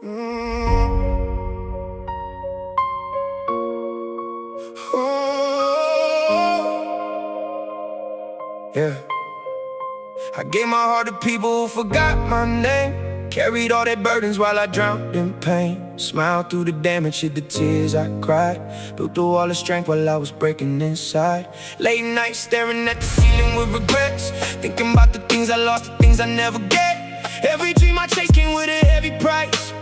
Yeah. I gave my heart to people who forgot my name. Carried all their burdens while I drowned in pain. Smiled through the damage, hid the tears I cried. Built a wall of strength while I was breaking inside. Late nights staring at the ceiling with regrets. Thinking about the things I lost, the things I never get. Every dream I chased came with a heavy price.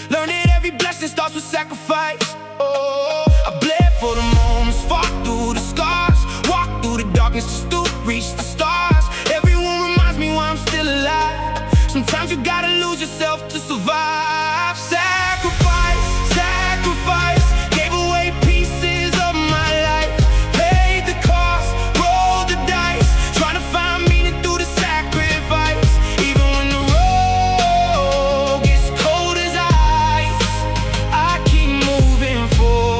Learned that every blessing starts with sacrifice. Oh, I bled for the moments, fought through the scars. Walked through the darkness to still reach the stars. Everyone reminds me why I'm still alive. Sometimes you gotta lose yourself to survive. Sacrifice, sacrifice. Gave away pieces of my life. Paid the cost, rolled the dice. Trying to find meaning through the sacrifice. Even when the road gets cold as ice, I keep moving forward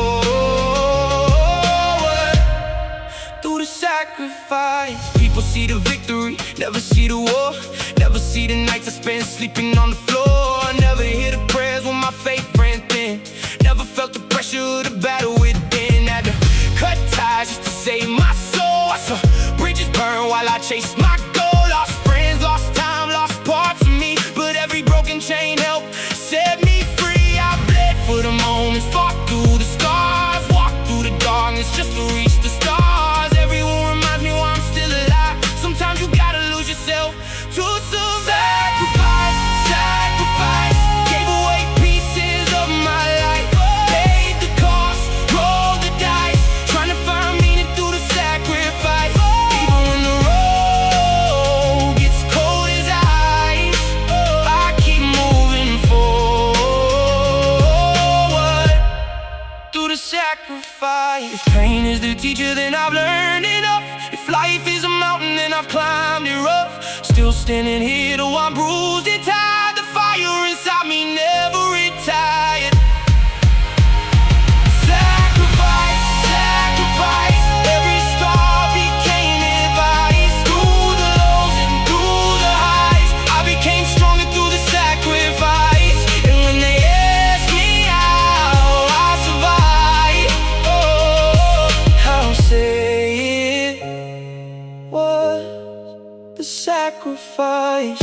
through the sacrifice. People see the victory, never see the war. Never see the nights I spent sleeping on the floor. Never hear the prayers when my faith ran thin. Never felt the pressure of the battle within. Had to cut ties just to save my soul. I saw bridges burn while I chased my goal. Lost friends, lost time, lost parts of me. But every broken chain helped set me free. I bled for the moments, fought through the scars. Walked through the darkness just to reach the stars. Everyone reminds me why I'm still alive. Sometimes you gotta lose yourself to survive. Sacrifice, sacrifice. Gave away pieces of my life. Paid the cost, rolled the dice. Trying to find meaning through the sacrifice. Even when the road gets cold as ice, I keep moving forward through the sacrifice. If pain is the teacher, then I've learned enough. If life is a mountain, then I've climbed it rough. Still standing here though I'm bruised and tired. The fire inside me never retired. Sacrifice, sacrifice. Every scar became advice. Through the lows and through the highs, I became stronger through the sacrifice. And when they ask me how I survived, oh, I'll say it was the sacrifice.